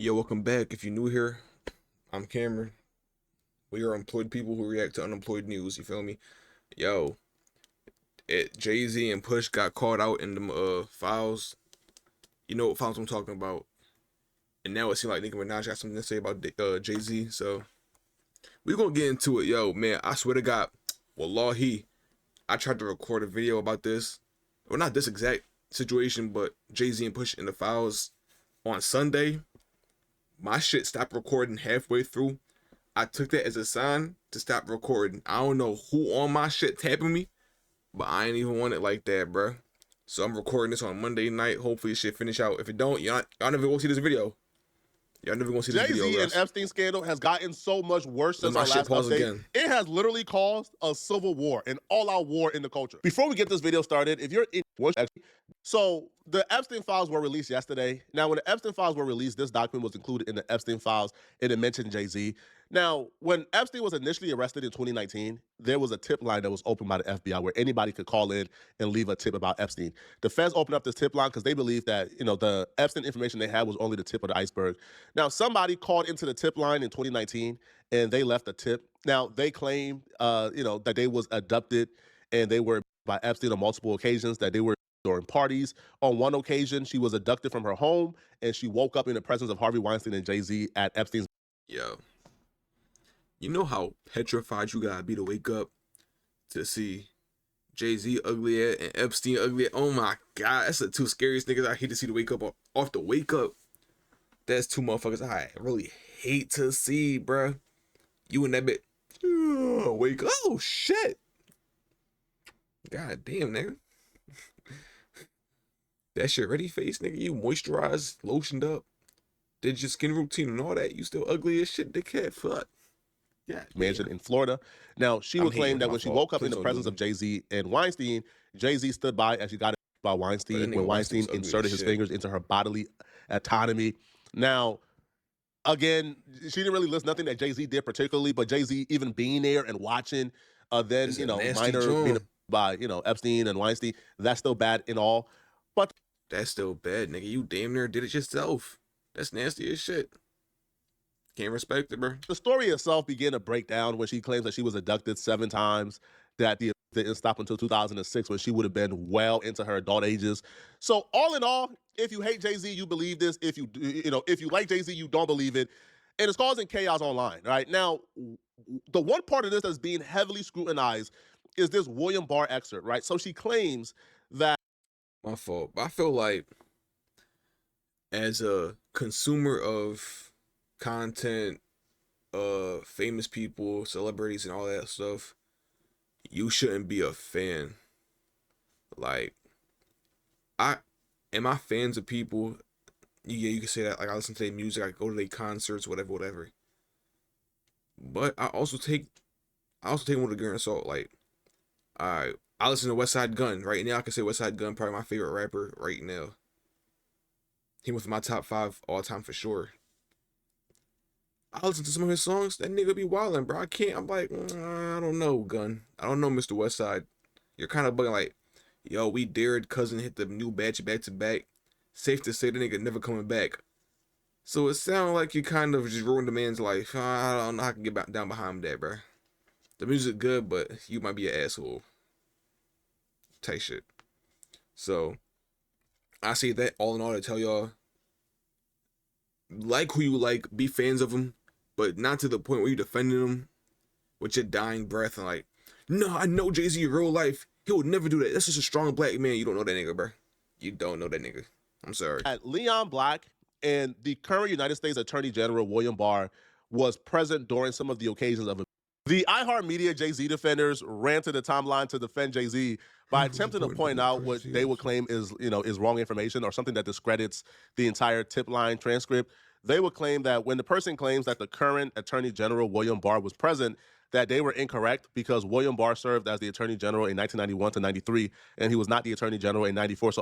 Yo, welcome back. If you're new here, I'm Cameron. We are employed people who react to unemployed news. You feel me? Yo, Jay Z and Push got caught out in the files. You know what files I'm talking about. And now it seems like Nicki Minaj got something to say about Jay Z. So we gonna get into it. Yo, man, I swear to God, wallahi, I tried to record a video about this. Well, not this exact situation, but Jay Z and Push in the files on Sunday. My shit stopped recording halfway through. I took that as a sign to stop recording. I don't know who on my shit tapping me, but I ain't even want it like that, bro. So I'm recording this on Monday night. Hopefully, it should finish out. If it don't, y'all never gonna see this video. Y'all never gonna see this video, Jay-Z and guys. Epstein scandal has gotten so much worse Let since my our shit last pause update. again. It has literally caused a civil war, an all-out war in the culture. Before we get this video started, if you're in so the Epstein files were released yesterday. Now, when the Epstein files were released, this document was included in the Epstein files, and it mentioned Jay-Z. Now, when Epstein was initially arrested in 2019, there was a tip line that was opened by the FBI where anybody could call in and leave a tip about Epstein. The feds opened up this tip line because they believed that, the Epstein information they had was only the tip of the iceberg. Now, somebody called into the tip line in 2019 and they left a tip. Now, they claimed, that they was abducted and they were by Epstein on multiple occasions, that they were during parties. On one occasion, she was abducted from her home and she woke up in the presence of Harvey Weinstein and Jay-Z at Epstein's. Yo, you know how petrified you gotta be to wake up to see Jay Z ugly at and Epstein ugly at? Oh my God, that's the two scariest niggas I hate to see to wake up off the wake up. That's two motherfuckers I really hate to see, bruh. You and that bit. Wake up. Oh shit. God damn, nigga. That shit ready face, nigga. You moisturized, lotioned up, did your skin routine and all that. You still ugly as shit, dickhead. Fuck. Yeah. Mansion in Florida. Now, she would claim that when she woke up in the presence of Jay-Z and Weinstein, Jay-Z stood by as she got by Weinstein when Weinstein inserted his fingers into her bodily autonomy. Now, again, she didn't really list nothing that Jay-Z did particularly, but Jay-Z even being there and watching, then, minor being by, Epstein and Weinstein, that's still bad in all. But that's still bad, nigga. You damn near did it yourself. That's nasty as shit. Can't respect it, bro. The story itself began to break down when she claims that she was abducted 7 times, that the didn't stop until 2006 when she would have been well into her adult ages. So all in all, if you hate Jay-Z, you believe this. If if you like Jay-Z, you don't believe it. And it's causing chaos online, right? Now, the one part of this that's being heavily scrutinized is this William Barr excerpt, right? So she claims that... My fault. I feel like as a consumer of content, famous people, celebrities, and all that stuff, you shouldn't be a fan. Like, am I fans of people? Yeah, you can say that. Like, I listen to their music, I go to their concerts, whatever. But I also take them with a grain of salt. Like, I listen to Westside Gunn right now. I can say Westside Gunn probably my favorite rapper right now. He was my top 5 all time for sure. I listen to some of his songs. That nigga be wildin', bro. I can't. I'm like, I don't know, Gun. I don't know, Mr. Westside. You're kind of bugging. Like, yo, we dared cousin hit the new batch back to back. Safe to say the nigga never coming back. So it sounds like you kind of just ruined the man's life. I don't know how I can get down behind that, bro. The music good, but you might be an asshole. Type shit. So I say that all in all to tell y'all, like who you like, be fans of them, but not to the point where you defending them with your dying breath and like, no, I know Jay-Z in real life. He would never do that. That's just a strong black man. You don't know that nigga, bro. You don't know that nigga. I'm sorry. Leon Black and the current United States Attorney General William Barr was present during some of the occasions of it. The iHeartMedia Jay-Z defenders ran to the timeline to defend Jay-Z by attempting to point out what they would claim is wrong information or something that discredits the entire tip line transcript. They would claim that when the person claims that the current Attorney General William Barr was present, that they were incorrect because William Barr served as the Attorney General in 1991 to 93, and he was not the Attorney General in 94. So,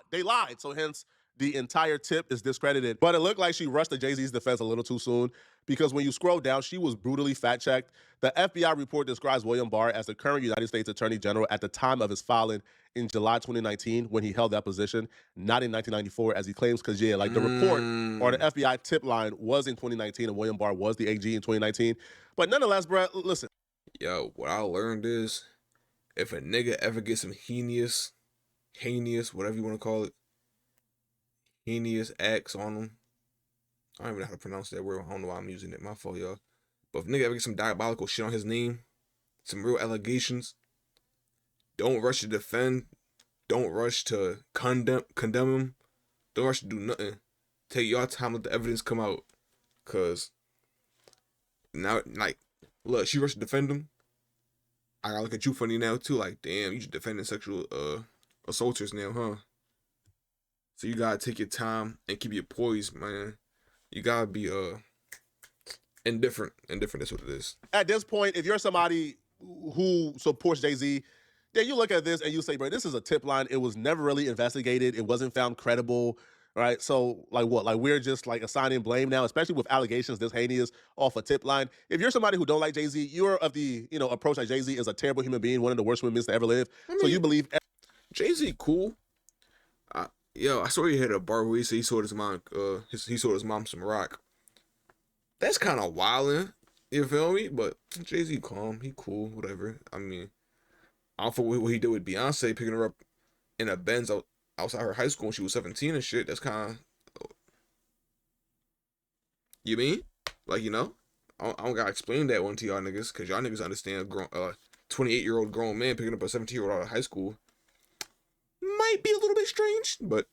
they lied. So hence, the entire tip is discredited. But it looked like she rushed to Jay-Z's defense a little too soon, because when you scroll down, she was brutally fact-checked. The FBI report describes William Barr as the current United States Attorney General at the time of his filing in July 2019 when he held that position, not in 1994 as he claims, because the report or the FBI tip line was in 2019 and William Barr was the AG in 2019. But nonetheless, bro, listen. Yo, what I learned is, if a nigga ever gets some heinous, whatever you want to call it, heinous acts on him, I don't even know how to pronounce that word. I don't know why I'm using it. My fault, y'all. But if nigga ever gets some diabolical shit on his name, some real allegations, don't rush to defend. Don't rush to condemn him. Don't rush to do nothing. Take your time, let the evidence come out. Cause now, like, look, she rushed to defend him. I gotta look at you funny now too. Like, damn, you just defending sexual assaulters now, huh? So you gotta take your time and keep your poise, man. You gotta be indifferent. Indifferent is what it is. At this point, if you're somebody who supports Jay-Z, then you look at this and you say, bro, this is a tip line. It was never really investigated. It wasn't found credible, right? So, like, what? Like, we're just, like, assigning blame now, especially with allegations this heinous off a tip line. If you're somebody who don't like Jay-Z, you're of the, approach that Jay-Z is a terrible human being, one of the worst women to ever live. I mean, so you believe Jay-Z cool. Yo, I saw he had a bar where he said he sold his mom, he sold his mom some rock. That's kind of wildin', you feel me? But Jay-Z calm, he cool, whatever. I mean, I don't know what he did with Beyonce, picking her up in a Benz outside her high school when she was 17 and shit. That's kind of, you mean? Like, I don't gotta explain that one to y'all niggas, because y'all niggas understand a grown, 28-year-old grown man picking up a 17-year-old out of high school might be a little bit strange, but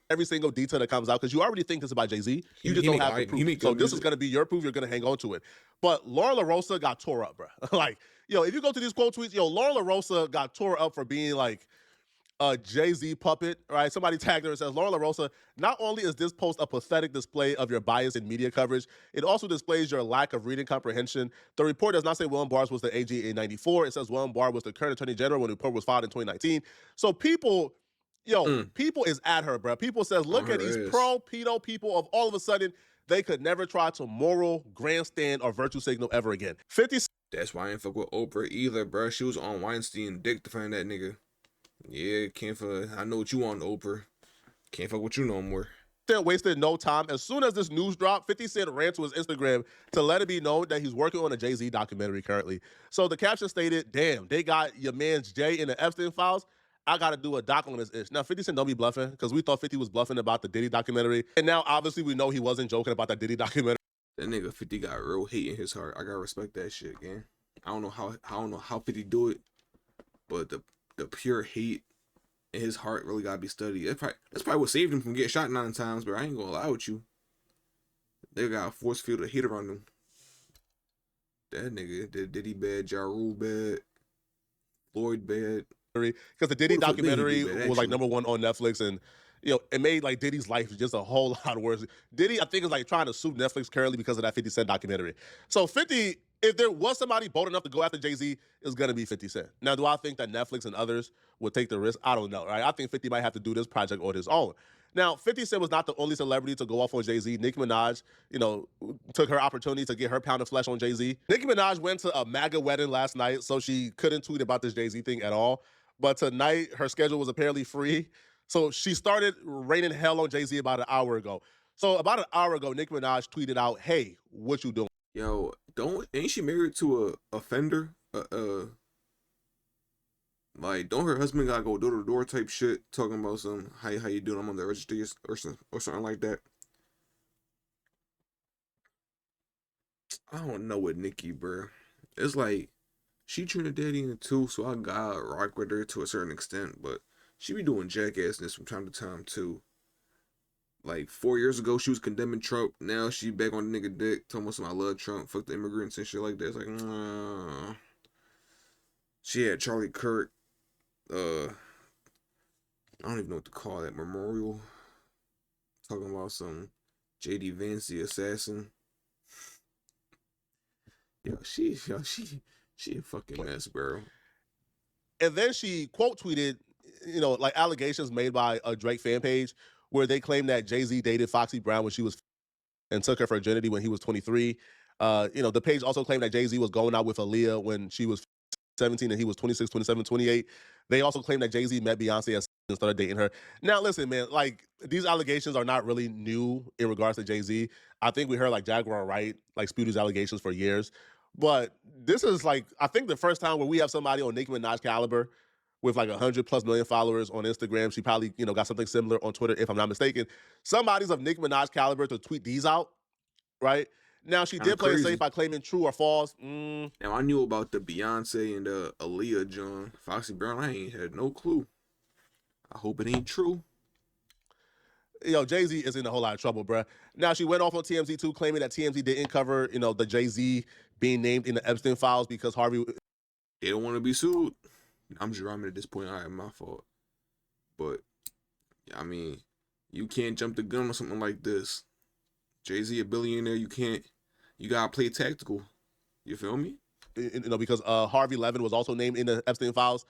every single detail that comes out, because you already think this about Jay-Z. You just don't have the proof. So this is going to be your proof. You're going to hang on to it. But Lauren LaRosa got tore up, bro. Like, if you go to these quote tweets, Lauren LaRosa got tore up for being like a Jay-Z puppet, right? Somebody tagged her and says, Lauren LaRosa, not only is this post a pathetic display of your bias in media coverage, it also displays your lack of reading comprehension. The report does not say William Barr was the AG in 94. It says William Barr was the current Attorney General when the report was filed in 2019. So people is at her, bro. People says, look at these pro-pedo people of all of a sudden, they could never try to moral grandstand or virtue signal ever again. 50. That's why I ain't fuck with Oprah either, bro. She was on Weinstein dick to find that nigga. Yeah, can't fuck. I know what you want, Oprah. Can't fuck with you no more. Wasted no time. As soon as this news dropped, 50 Cent ran to his Instagram to let it be known that he's working on a Jay-Z documentary currently. So the caption stated, damn, they got your man's Jay in the Epstein files. I got to do a doc on this ish. Now, 50 Cent don't be bluffing, because we thought 50 was bluffing about the Diddy documentary. And now, obviously, we know he wasn't joking about that Diddy documentary. That nigga 50 got real hate in his heart. I got to respect that shit, gang. I don't know how 50 do it, but the pure hate in his heart really got to be studied. That's probably what saved him from getting shot 9 times, but I ain't going to lie with you. They got a force field of hate around him. That nigga, Diddy bad, Ja Rule bad, Floyd bad. Because the Diddy documentary was like #1 on Netflix, and it made like Diddy's life just a whole lot worse. Diddy, I think, is like trying to sue Netflix currently because of that 50 Cent documentary. So 50, if there was somebody bold enough to go after Jay-Z, it's gonna be 50 Cent. Now, do I think that Netflix and others would take the risk? I don't know, right? I think 50 might have to do this project on his own. Now, 50 Cent was not the only celebrity to go off on Jay-Z. Nicki Minaj, took her opportunity to get her pound of flesh on Jay-Z. Nicki Minaj went to a MAGA wedding last night, so she couldn't tweet about this Jay-Z thing at all. But tonight, her schedule was apparently free. So she started raining hell on Jay-Z about an hour ago. So about an hour ago, Nicki Minaj tweeted out, hey, what you doing? Yo, ain't she married to a offender? Like, don't her husband gotta go door to door type shit, talking about some, how you doing? I'm on the registry or something like that. I don't know with Nicki, bro. It's like, she Trinidadian too, so I gotta rock with her to a certain extent, but she be doing jackassness from time to time too. Like 4 years ago, she was condemning Trump. Now she back on the nigga dick, talking about some I love Trump, fuck the immigrants and shit like that. It's like, nah. She had Charlie Kirk, I don't even know what to call that, memorial. Talking about some J.D. Vance, the assassin. She a fucking mess, bro. And then she quote tweeted, like allegations made by a Drake fan page where they claim that Jay-Z dated Foxy Brown when she was and took her virginity when he was 23. The page also claimed that Jay-Z was going out with Aaliyah when she was 17 and he was 26, 27, 28. They also claim that Jay-Z met Beyonce and started dating her. Now, listen, man, like these allegations are not really new in regards to Jay-Z. I think we heard like Jaguar Wright like spew these allegations for years. But this is like, I think the first time where we have somebody on Nicki Minaj caliber with like 100+ million followers on Instagram. She probably, got something similar on Twitter, if I'm not mistaken. Somebody's of Nicki Minaj caliber to tweet these out, right? Now, she did play it safe by claiming true or false. Now, I knew about the Beyonce and the Aaliyah John. Foxy Brown, I ain't had no clue. I hope it ain't true. Jay-Z is in a whole lot of trouble, bruh. Now, she went off on TMZ too, claiming that TMZ didn't cover, the Jay-Z being named in the Epstein files because Harvey... They don't want to be sued. I'm just rhyming at this point. All right, my fault. But, I mean, you can't jump the gun on something like this. Jay-Z a billionaire, you gotta play tactical. You feel me? Because Harvey Levin was also named in the Epstein files.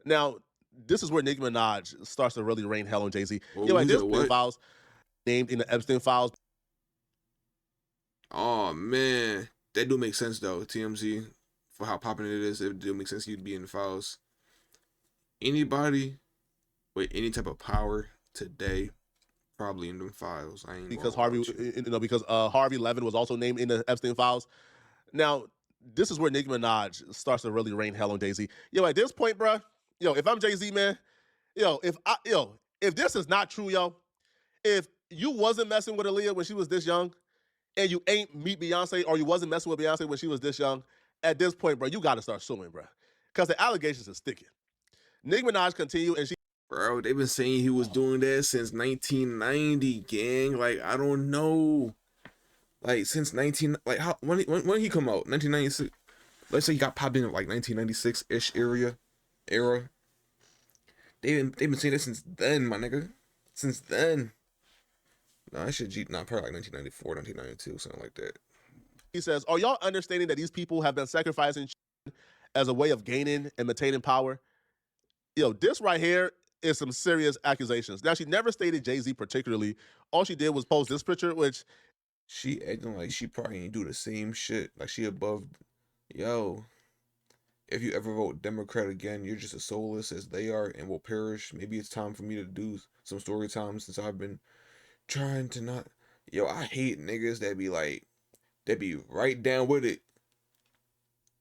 Now, this is where Nicki Minaj starts to really rain hell on Jay-Z. Epstein files named in the Epstein files. Oh man, that do make sense though. TMZ, for how popular it is, it do make sense you'd be in the files. Anybody with any type of power today, probably in them files. Because Harvey Levin was also named in the Epstein files. Now, this is where Nicki Minaj starts to really rain hell on Jay-Z. At this point, bruh, if I'm Jay-Z, man, if this is not true, if you wasn't messing with Aaliyah when she was this young, and you ain't meet Beyonce, or you wasn't messing with Beyonce when she was this young, at this point, bro, you got to start suing, bro, because the allegations are sticking. Nicki Minaj continued, and she... Bro, they've been saying he was doing that since 1990, gang. Like, I don't know. Like, since when did he come out? 1996? Let's say he got popped in like 1996-ish era. They've been saying that since then, my nigga. Since then. No, I should probably like 1994, 1992, something like that. He says, are y'all understanding that these people have been sacrificing as a way of gaining and maintaining power? This right here is some serious accusations. Now, she never stated Jay-Z particularly. All she did was post this picture, which... She acting like she probably ain't do the same shit. Like she above... Yo, if you ever vote Democrat again, you're just as soulless as they are and will perish. Maybe it's time for me to do some story time since I've been trying to not... Yo, I hate niggas that be right down with it.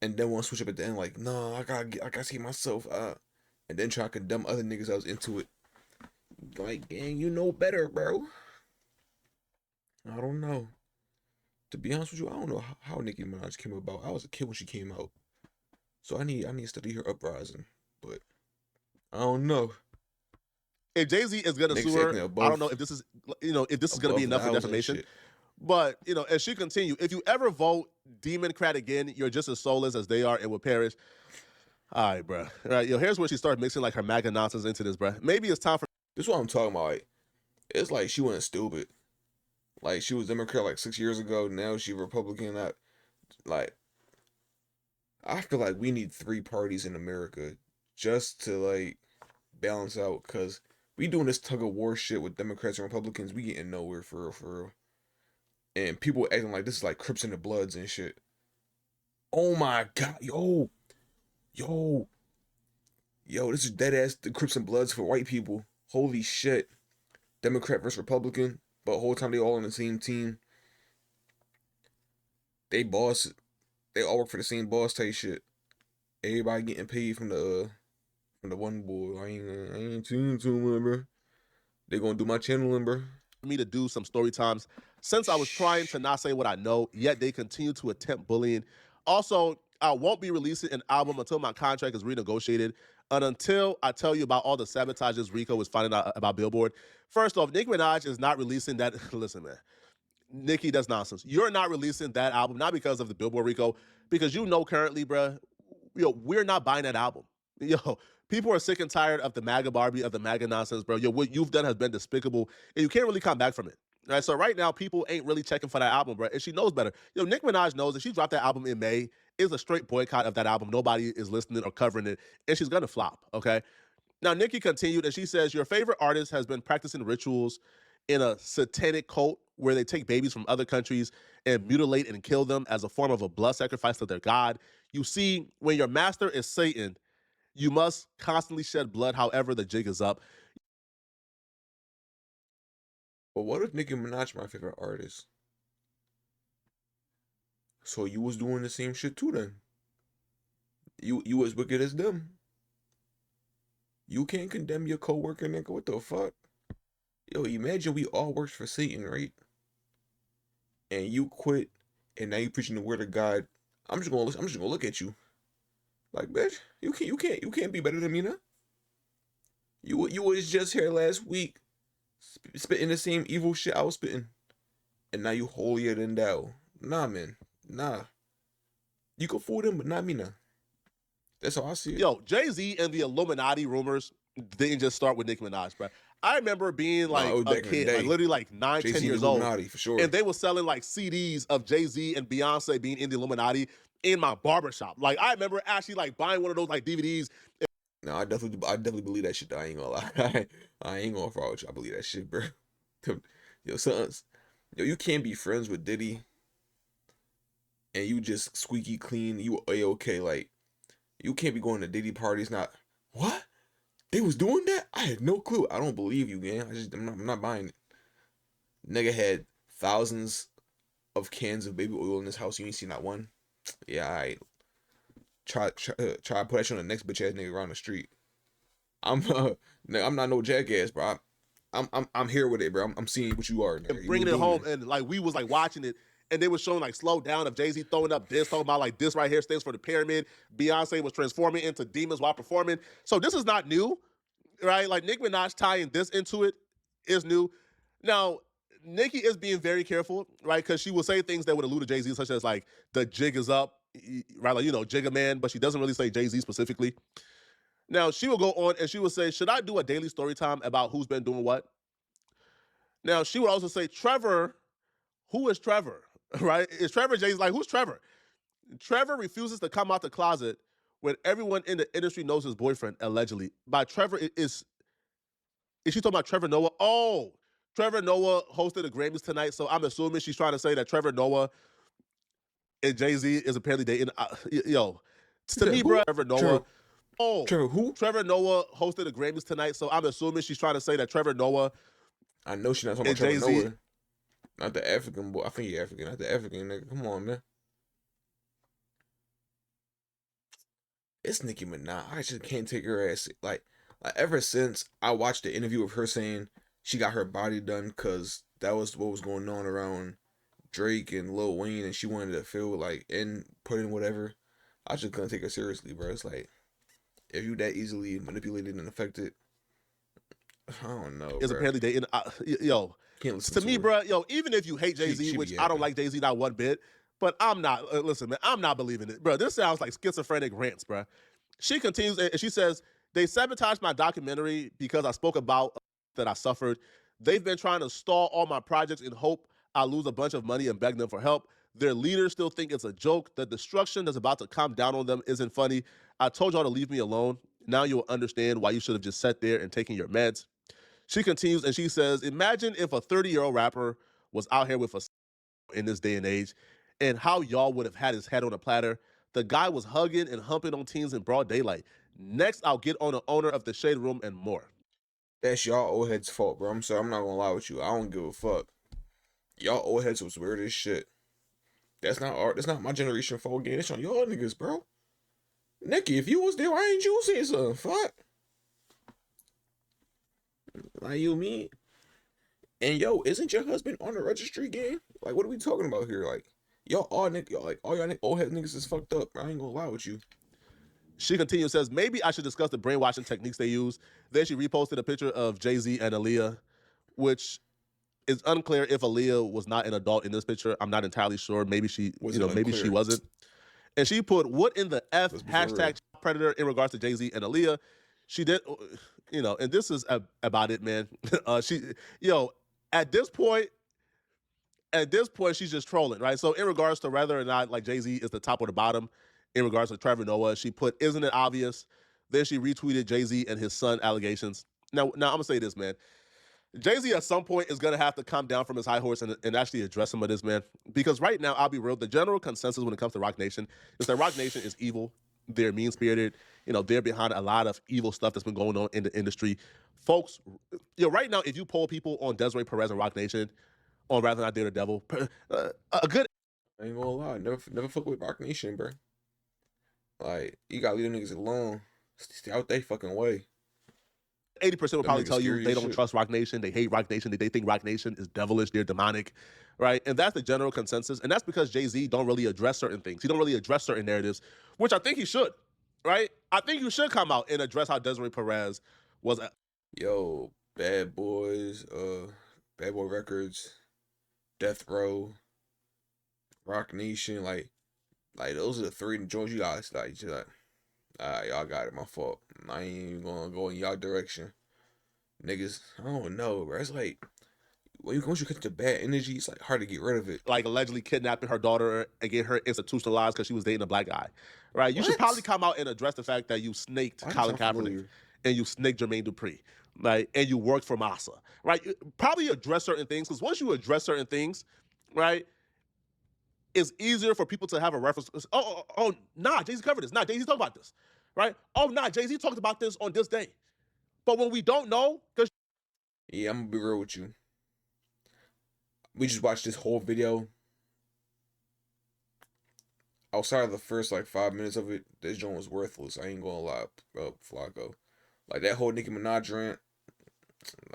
And then want to switch up at the end like, no, I gotta see myself and then try to condemn other niggas that was into it. Like, gang, you know better, bro. I don't know. To be honest with you, I don't know how Nicki Minaj came about. I was a kid when she came out. So I need to study her uprising. But I don't know. If Jay-Z is gonna sue her, I don't know if this is gonna be enough for defamation. But as she continued, if you ever vote Democrat again, you're just as soulless as they are and will perish. All right, bro. All right, here's where she started mixing like her MAGA nonsense into this, bro. Maybe it's time for... This is what I'm talking about. Like, it's like she went stupid. Like, she was Democrat like 6 years ago. Now she Republican. I feel like we need 3 parties in America just to, like, balance out. Because we doing this tug of war shit with Democrats and Republicans. We getting nowhere, for real. And people acting like this is like Crips and the Bloods and shit. Oh, my God. Yo, this is dead ass the Crips and Bloods for white people. Holy shit. Democrat versus Republican, but the whole time they all on the same team. They all work for the same boss type shit. Everybody getting paid from the one boy. I ain't tuned to him, bro. They gonna do my channeling, bro. Me to do some story times since I was trying to not say what I know, yet they continue to attempt bullying. Also, I won't be releasing an album until my contract is renegotiated and until I tell you about all the sabotages Rico is finding out about Billboard. First off, Nicki Minaj is not releasing that. Listen, man. Nicki, that's nonsense. You're not releasing that album, not because of the Billboard, Rico, because currently, bruh, we're not buying that album. People are sick and tired of the MAGA Barbie, of the MAGA nonsense, bro. What you've done has been despicable, and you can't really come back from it. All right, so right now, people ain't really checking for that album, bro, and she knows better. Nicki Minaj knows that she dropped that album in May. It's a straight boycott of that album. Nobody is listening or covering it, and she's gonna flop, okay? Now, Nicki continued and she says, your favorite artist has been practicing rituals in a satanic cult where they take babies from other countries and mutilate and kill them as a form of a blood sacrifice to their god. You see, when your master is Satan, you must constantly shed blood, however the jig is up. But what if Nicki Minaj my favorite artist? So you was doing the same shit too then. You as wicked as them. You can't condemn your coworker, nigga. What the fuck? Yo, imagine we all worked for Satan, right? And you quit, and now you preaching the word of God. I'm just gonna look at you, like, bitch. You can't be better than me now. You was just here last week, spitting the same evil shit I was spitting, and now you holier than thou. Nah, man, nah. You can fool them, but not me now. That's how I see it. Yo, Jay-Z and the Illuminati rumors didn't just start with Nicki Minaj, bro. I remember being like a kid, like literally like 9, Jay-Z 10 years old. For sure. And they were selling like CDs of Jay-Z and Beyonce being in the Illuminati in my barbershop. Like I remember actually like buying one of those like DVDs. No, I definitely believe that shit though. I ain't gonna lie. I ain't gonna fraud you. I believe that shit, bro. Yo, sons. Yo, you can't be friends with Diddy and you just squeaky clean, you A-okay. Like, you can't be going to Diddy parties not, what? They was doing that? I had no clue. I don't believe you, gang. I'm not buying it. Nigga had thousands of cans of baby oil in his house. You ain't seen that one? Yeah, I try to put that shit on the next bitch ass nigga around the street. I'm not no jackass, bro. I'm here with it, bro. I'm seeing what you are. And bringing it home, and like we was like watching it, and they was showing like slow down of Jay-Z throwing up this, talking about like this right here stands for the pyramid. Beyonce was transforming into demons while performing. So this is not new, right? Like Nicki Minaj tying this into it is new. Now, Nicki is being very careful, right? Because she will say things that would allude to Jay-Z, such as like the jig is up, right? Like, you know, Jigga Man, but she doesn't really say Jay-Z specifically. Now, she will go on and she will say, should I do a daily story time about who's been doing what? Now, she would also say, Trevor, who is Trevor? Right? Is Trevor Jay-Z? Like, who's Trevor? Trevor refuses to come out the closet when everyone in the industry knows his boyfriend, allegedly. By Trevor, is she talking about Trevor Noah? Oh, Trevor Noah hosted the Grammys tonight, so I'm assuming she's trying to say that Trevor Noah and Jay-Z is apparently dating. Yo, to me, bro, Trevor Noah. Oh, Trevor who? Trevor Noah hosted the Grammys tonight, so I'm assuming she's trying to say that Trevor Noah. I know she's not talking about Trevor Noah. Not the African boy. I think he's African. Not the African nigga. Come on, man. It's Nicki Minaj. I just can't take her ass. Like ever since I watched the interview of her saying she got her body done because that was what was going on around Drake and Lil Wayne, and she wanted to feel like and put in whatever. I just couldn't take her seriously, bro. It's like, if you that easily manipulated and affected, I don't know. Is apparently dating. Yo, to me, bro. Yo, even if you hate Jay-Z, which I don't like Jay-Z not one bit, but I'm not. Listen, man, I'm not believing it, bro. This sounds like schizophrenic rants, bro. She continues and she says, they sabotaged my documentary because I spoke about that I suffered. They've been trying to stall all my projects in hope I lose a bunch of money and beg them for help. Their leaders still think it's a joke. The destruction that's about to come down on them isn't funny. I told y'all to leave me alone. Now you'll understand why you should have just sat there and taken your meds. She continues and she says, imagine if a 30-year-old rapper was out here with a in this day and age and how y'all would have had his head on a platter. The guy was hugging and humping on teens in broad daylight. Next, I'll get on the owner of the Shade Room and more. That's y'all old heads' fault, bro. I'm sorry. I'm not gonna lie with you. I don't give a fuck. Y'all old heads was weird as shit. That's not art. That's not my generation fault game. It's on y'all niggas, bro. Nicki, if you was there, why ain't you say something? Fuck. Like, you mean? And yo, isn't your husband on the registry game? Like, what are we talking about here? Like, y'all all y'all old head niggas is fucked up. I ain't gonna lie with you. She continues, says, maybe I should discuss the brainwashing techniques they use. Then she reposted a picture of Jay-Z and Aaliyah, which is unclear if Aaliyah was not an adult in this picture. I'm not entirely sure. Maybe she, maybe she wasn't. And she put, what in the F hashtag predator in regards to Jay-Z and Aaliyah. She did, and this is about it, man. At this point, she's just trolling, right? So in regards to whether or not like Jay-Z is the top or the bottom, in regards to Trevor Noah, she put, isn't it obvious? Then she retweeted Jay-Z and his son allegations. Now I'm gonna say this, man. Jay-Z at some point is gonna have to come down from his high horse and actually address some of this, man. Because right now, I'll be real, the general consensus when it comes to Roc Nation is that Roc Nation is evil. They're mean-spirited. You know, they're behind a lot of evil stuff that's been going on in the industry. Folks, right now, if you poll people on Desiree Perez and Roc Nation, on Rather Not Dare the Devil, a good I ain't gonna lie, never fuck with Roc Nation, bro. Like, you gotta leave them niggas alone. Stay out they fucking way. 80% will probably tell you scary they as don't shit. trust Roc Nation. They hate Roc Nation. They think Roc Nation is devilish. They're demonic, right? And that's the general consensus. And that's because Jay-Z don't really address certain things. He don't really address certain narratives, which I think he should, right? I think you should come out and address how Desiree Perez was. Yo, Bad Boys, Bad Boy Records, Death Row, Roc Nation, like those are the three joints you guys like. Just like, alright, y'all got it. My fault. I ain't even gonna go in y'all direction, niggas. I don't know, bro. It's like once you catch the bad energy, it's like hard to get rid of it. Like allegedly kidnapping her daughter and getting her institutionalized because she was dating a black guy, right? You should What? probably come out and address the fact that you snaked Why Colin does that sound Kaepernick familiar? and you snaked Jermaine Dupri, right? And you worked for Massa, right? Probably address certain things because once you address certain things, right, it's easier for people to have a reference. Nah, Jay-Z covered this. Nah, Jay-Z talked about this, right? Oh, nah, Jay-Z talked about this on this day. But when we don't know, because Yeah, I'm gonna be real with you. We just watched this whole video. Outside of the first like 5 minutes of it, this joint was worthless. I ain't gonna lie, Flacco. Like that whole Nicki Minaj rant,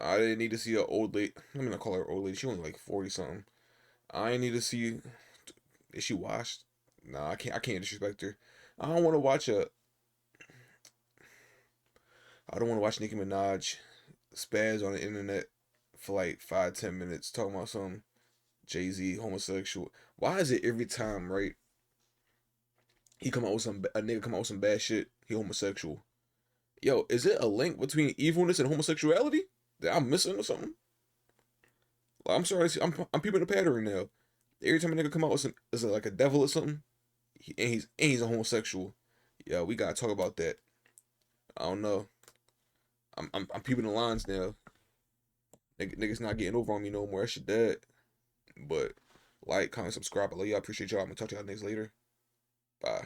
I didn't need to see an old lady. Let me not call her old lady. She only like 40 something. I ain't need to see. Is she washed? Nah, I can't. I can't disrespect her. I don't want to watch a. I don't want to watch Nicki Minaj spaz on the internet for like 5-10 minutes talking about some Jay-Z homosexual. Why is it every time, right? He come out with a nigga come out with some bad shit. He homosexual. Yo, is it a link between evilness and homosexuality that I'm missing or something? Like, I'm sorry, I'm peeping the pattern now. Every time a nigga come out with some, is it like a devil or something? He's a homosexual. Yeah, we gotta talk about that. I don't know. I'm peeping the lines now. Niggas not getting over on me no more. That shit dead. But like, comment, subscribe. I love y'all. Appreciate y'all. I'm gonna talk to y'all niggas later. Bye.